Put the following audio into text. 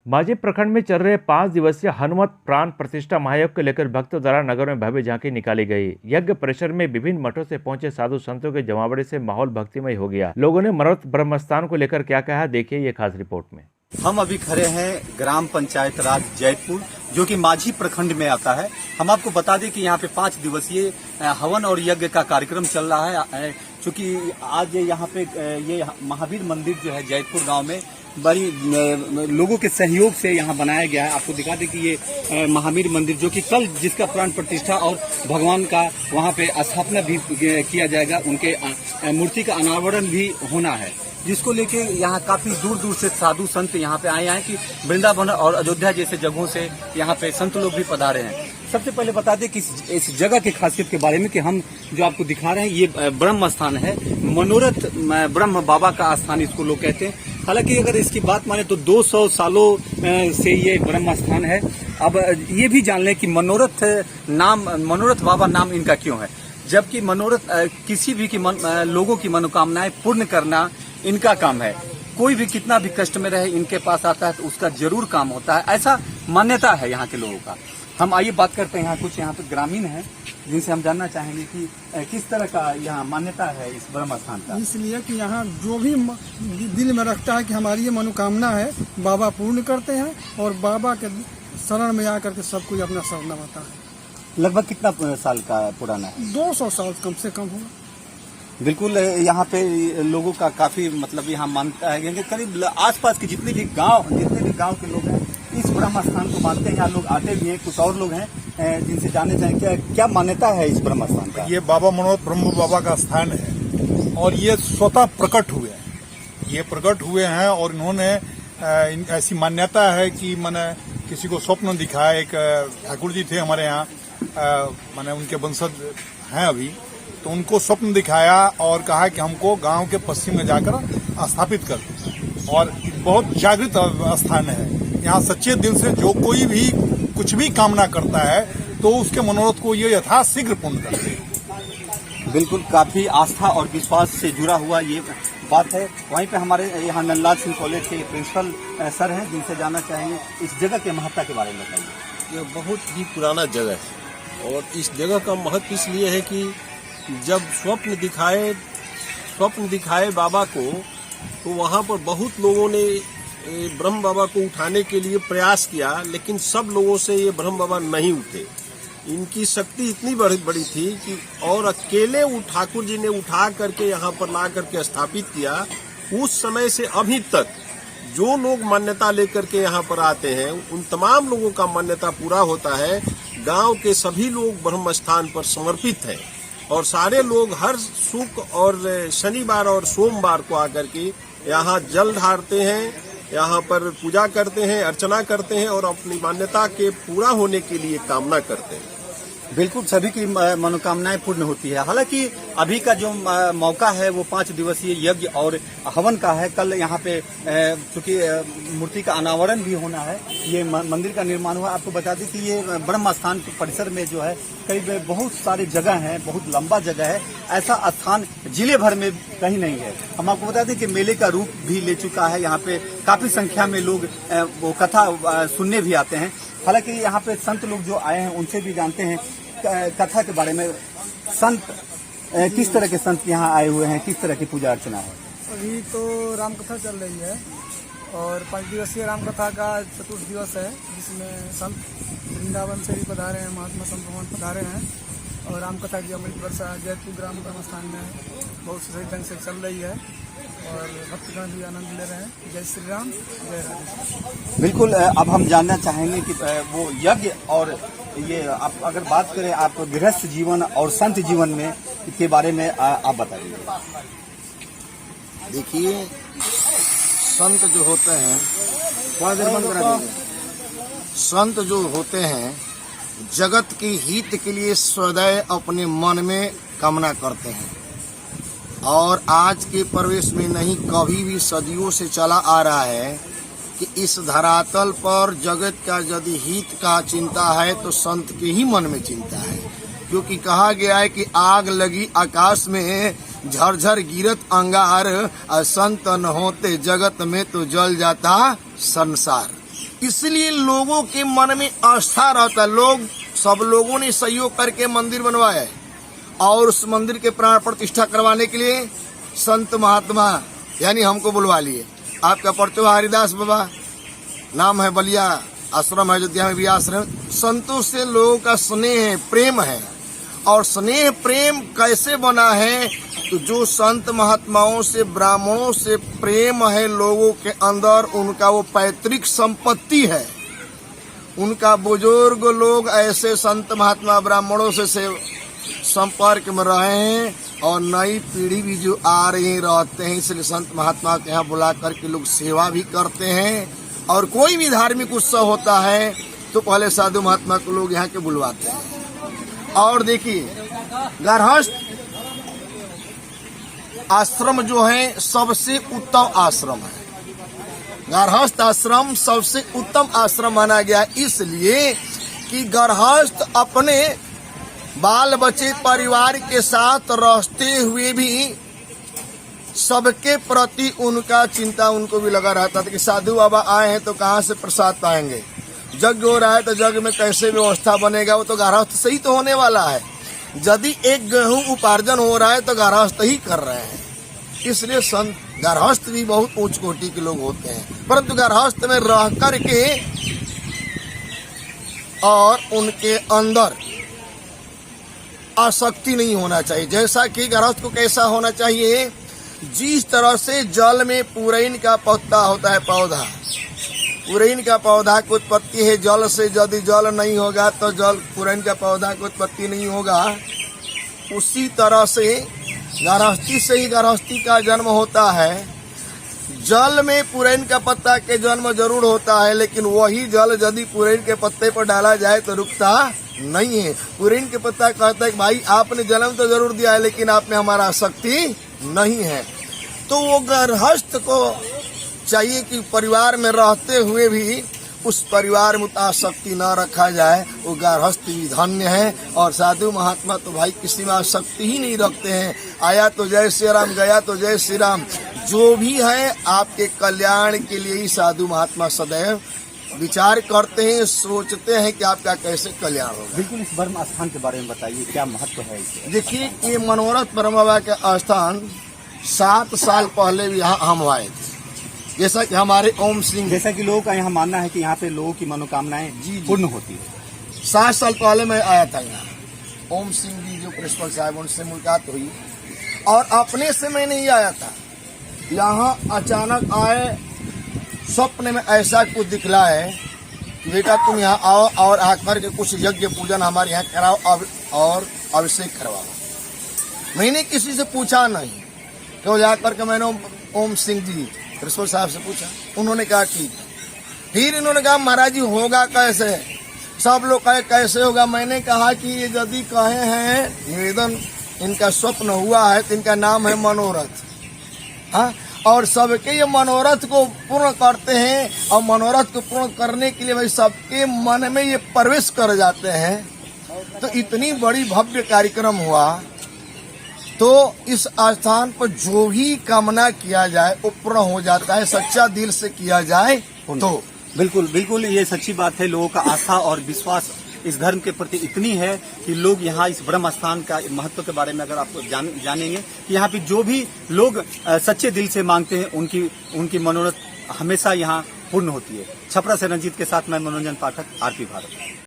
माझी प्रखंड में चल रहे 5 दिवसीय हनुमत प्राण प्रतिष्ठा महायज्ञ को लेकर भक्तों द्वारा नगर में भव्य झांकी निकाली गई। यज्ञ परिसर में विभिन्न मठों से पहुंचे साधु संतों के जमावड़े से माहौल भक्तिमय हो गया। लोगों ने मनोरथ ब्रह्मस्थान को लेकर क्या कहा, देखिए ये खास रिपोर्ट में। हम अभी खड़े हैं ग्राम पंचायत राज जैतपुर, जो कि माझी प्रखंड में आता है। हम आपको बता दें कि यहाँ पे 5 दिवसीय हवन और यज्ञ का कार्यक्रम चल रहा है। चूंकि आज यहाँ पे ये महावीर मंदिर जो है जैतपुर गांव में बड़ी लोगों के सहयोग से यहाँ बनाया गया है। आपको दिखा दें कि ये महावीर मंदिर जो कि कल जिसका प्राण प्रतिष्ठा और भगवान का वहाँ पे स्थापना भी किया जाएगा, उनके मूर्ति का अनावरण भी होना है, जिसको लेके यहाँ काफी दूर दूर से साधु संत यहाँ पे आए हैं कि वृंदावन और अयोध्या जैसे जगहों से यहाँ पे संत लोग भी पधारे हैं। सबसे पहले बता दें कि इस जगह की खासियत के बारे में कि हम जो आपको दिखा रहे हैं ये ब्रह्म स्थान है, मनोरथ ब्रह्म बाबा का स्थान इसको लोग कहते हैं। हालांकि अगर इसकी बात माने तो 200 सालों से ये ब्रह्म स्थान है। अब ये भी जान लें कि मनोरथ बाबा नाम इनका क्यों है, जबकि मनोरथ किसी भी लोगों की मनोकामनाएं पूर्ण करना इनका काम है। कोई भी कितना भी कष्ट में रहे इनके पास आता है तो उसका जरूर काम होता है, ऐसा मान्यता है यहाँ के लोगों का। हम आइए बात करते हैं यहाँ कुछ यहाँ पे ग्रामीण हैं जिनसे हम जानना चाहेंगे कि किस तरह का यहाँ मान्यता है इस ब्रह्म स्थान का। इसलिए कि यहाँ जो भी दिल में रखता है कि हमारी ये मनोकामना है, बाबा पूर्ण करते हैं और बाबा के शरण में आकर के सब कोई अपना शरण नवाता है। लगभग कितना साल का पुराना है? 200 साल कम से कम होगा। बिल्कुल, यहाँ पे लोगों का काफी यहाँ मानता है कि करीब आसपास के जितने भी गांव के लोग हैं इस ब्रह्म स्थान को मानते हैं। यहाँ लोग आते भी हैं। कुछ और लोग हैं जिनसे जानने चाहेंगे क्या मान्यता है इस ब्रह्म स्थान का। ये बाबा मनोरथ ब्रह्म बाबा का स्थान है और ये स्वतः प्रकट हुए हैं और इन्होंने ऐसी मान्यता है कि मैंने किसी को स्वप्न दिखाया। एक ठाकुर जी थे हमारे यहाँ, मैंने उनके वंशज हैं अभी, तो उनको स्वप्न दिखाया और कहा कि हमको गांव के पश्चिम में जाकर स्थापित कर। और बहुत जागृत स्थान है। यहाँ सच्चे दिल से जो कोई भी कुछ भी कामना करता है तो उसके मनोरथ को ये यथाशीघ्र पूर्ण करते हैं। बिल्कुल, काफी आस्था और विश्वास से जुड़ा हुआ ये बात है। वहीं पे हमारे यहाँ नंदलाल सिंह कॉलेज के प्रिंसिपल सर हैं जिनसे जानना चाहेंगे इस जगह के महत्ता के बारे में बताइए। ये बहुत ही पुराना जगह है और इस जगह का महत्व इसलिए है कि जब स्वप्न दिखाए बाबा को, तो वहाँ पर बहुत लोगों ने ब्रह्म बाबा को उठाने के लिए प्रयास किया, लेकिन सब लोगों से ये ब्रह्म बाबा नहीं उठे। इनकी शक्ति इतनी बड़ी थी कि और अकेले ठाकुर जी ने उठा करके यहाँ पर ला करके स्थापित किया। उस समय से अभी तक जो लोग मान्यता लेकर के यहाँ पर आते हैं उन तमाम लोगों का मान्यता पूरा होता है। गांव के सभी लोग ब्रह्म स्थान पर समर्पित हैं और सारे लोग हर शुक्र और शनिवार और सोमवार को आकर के यहाँ जल ढारते हैं, यहाँ पर पूजा करते हैं, अर्चना करते हैं और अपनी मान्यता के पूरा होने के लिए कामना करते हैं। बिल्कुल, सभी की मनोकामनाएं पूर्ण होती है। हालांकि अभी का जो मौका है वो 5 दिवसीय यज्ञ और हवन का है। कल यहाँ पे चूंकि मूर्ति का अनावरण भी होना है, ये मंदिर का निर्माण हुआ। आपको बता दें कि ये ब्रह्म स्थान परिसर में जो है करीब बहुत सारे जगह हैं, बहुत लंबा जगह है। ऐसा स्थान जिले भर में कहीं नहीं है। हम आपको बता दें कि मेले का रूप भी ले चुका है। यहाँ पे काफी संख्या में लोग वो कथा सुनने भी आते हैं। हालांकि यहाँ पे संत लोग जो आए हैं उनसे भी जानते हैं कथा के बारे में। संत किस तरह के संत यहाँ आए हुए हैं, किस तरह की पूजा अर्चना है? अभी तो रामकथा चल रही है और 5 दिवसीय रामकथा का 4th दिवस है, जिसमें संत वृंदावन से भी पधारे हैं, महात्मा संत भगवान पधारे हैं और रामकथा की अमृत वर्षा जैतपुर ग्राम ब्रह्म स्थान में बहुत सही ढंग से चल रही है और भक्तगण भी आनंद ले रहे हैं। जय श्री राम, जय राधे। बिल्कुल, अब हम जानना चाहेंगे कि वो यज्ञ और ये आप अगर बात करें आप गृहस्थ जीवन और संत जीवन में के बारे में आप बताइए। देखिए, संत जो होते हैं, संत जो होते हैं जगत के हित के लिए सदैव अपने मन में कामना करते हैं और आज के प्रवेश में नहीं, कभी भी सदियों से चला आ रहा है कि इस धरातल पर जगत का यदि हित का चिंता है तो संत के ही मन में चिंता है। क्योंकि कहा गया है कि आग लगी आकाश में, झरझर गिरत अंगार, संत न होते जगत में तो जल जाता संसार। इसलिए लोगों के मन में आस्था रहता है। सब लोगों ने सहयोग करके मंदिर बनवाया है और उस मंदिर के प्राण प्रतिष्ठा करवाने के लिए संत महात्मा यानी हमको बुलवा लिए। आपका पढ़ते हो हरिदास बाबा, नाम है बलिया, आश्रम है अयोध्या में भी आश्रम। संतों से लोगों का स्नेह है, प्रेम है। और स्नेह प्रेम कैसे बना है? तो जो संत महात्माओं से, ब्राह्मणों से प्रेम है लोगों के अंदर, उनका वो पैतृक संपत्ति है। उनका बुजुर्ग लोग ऐसे संत महात्मा ब्राह्मणों से संपर्क में रहे हैं और नई पीढ़ी भी जो आ रही रहते हैं, इसलिए संत महात्मा के यहाँ बुला करके लोग सेवा भी करते हैं। और कोई भी धार्मिक उत्सव होता है तो पहले साधु महात्मा को लोग यहाँ के बुलवाते हैं। और देखिए, गृहस्थ आश्रम जो है सबसे उत्तम आश्रम है। गृहस्थ आश्रम सबसे उत्तम आश्रम माना गया, इसलिए कि गृहस्थ अपने बाल बच्चे परिवार के साथ रहते हुए भी सबके प्रति उनका चिंता उनको भी लगा रहता था कि साधु बाबा आए हैं तो कहाँ से प्रसाद पाएंगे, जग हो रहा है तो जग में कैसे व्यवस्था बनेगा, वो तो गृहस्थ से ही तो होने वाला है। यदि एक गेहूं उपार्जन हो रहा है तो गृहस्थ ही कर रहे हैं। इसलिए संत गृहस्थ भी बहुत उच्च कोटि के लोग होते हैं, परंतु गृहस्थ में रह करके और उनके अंदर आसक्ति नहीं होना चाहिए। जैसा कि गृहस्थ को कैसा होना चाहिए, जिस तरह से जल में पुरैन का पत्ता होता है, पौधा, पुरैन का पौधा की उत्पत्ति है जल से। यदि जल नहीं होगा तो पुरैन का पौधा की उत्पत्ति नहीं होगा। उसी तरह से गृहस्थी से ही गृहस्थी का जन्म होता है। जल में पुरैन का पत्ता के जन्म जरूर होता है, लेकिन वही जल यदि पुरैन के पत्ते पर डाला जाए तो रुकता नहीं है। पुरैन के पत्ता कहता है कि भाई आपने जन्म तो जरूर दिया है, लेकिन आप में हमारा आसक्ति नहीं है। तो वो गृहस्थ को चाहिए कि परिवार में रहते हुए भी उस परिवार में आसक्ति न रखा जाए। वो गृहस्थ भी धन्य है। और साधु महात्मा तो भाई किसी में आसक्ति ही नहीं रखते हैं। आया तो जय श्री राम, गया तो जय श्री राम। जो भी है आपके कल्याण के लिए ही साधु महात्मा सदैव विचार करते हैं, सोचते हैं कि आपका कैसे कल्याण होगा। बिल्कुल, इस ब्रह्म स्थान के बारे में बताइए, क्या महत्व है इसके? देखिए, ये मनोरथ ब्रह्म बाबा के स्थान 7 साल पहले भी यहाँ हम आए थे। जैसा कि हमारे ओम सिंह, जैसा कि लोगों का यहाँ मानना है कि यहाँ पे लोगों की मनोकामनाएं पूर्ण होती है। 7 साल पहले मैं आया था यहाँ। ओम सिंह जी जो प्रिंसिपल साहब, उनसे मुलाकात हुई और अपने से मैं नहीं आया था। यहाँ अचानक आए, स्वप्न में ऐसा कुछ दिखला है कि बेटा तुम यहाँ आओ और आकर के कुछ यज्ञ पूजन हमारे यहाँ कराओ और अभिषेक करवाओ। मैंने किसी से पूछा नहीं, तो जाकर के मैंने ओम सिंह जी प्रिंसिपल साहब से पूछा। उन्होंने कहा ठीक है। फिर इन्होंने कहा महाराज जी होगा कैसे? सब लोग कहे कैसे होगा? मैंने कहा कि ये यदि कहे हैं निवेदन, इनका स्वप्न हुआ है तो इनका नाम है मनोरथ। हाँ, और सबके ये मनोरथ को पूर्ण करते हैं और मनोरथ को पूर्ण करने के लिए भाई सबके मन में ये प्रवेश कर जाते हैं। तो इतनी बड़ी भव्य कार्यक्रम हुआ। तो इस स्थान पर जो भी कामना किया जाए वो पूर्ण हो जाता है, सच्चा दिल से किया जाए तो। बिल्कुल बिल्कुल, ये सच्ची बात है। लोगों का आस्था और विश्वास इस धर्म के प्रति इतनी है कि लोग यहाँ इस ब्रह्म स्थान का महत्व के बारे में अगर आप जानेंगे कि यहाँ पे जो भी लोग सच्चे दिल से मांगते हैं उनकी मनोरथ हमेशा यहाँ पूर्ण होती है। छपरा से रंजीत के साथ मैं मनोरंजन पाठक, आरपी भारत।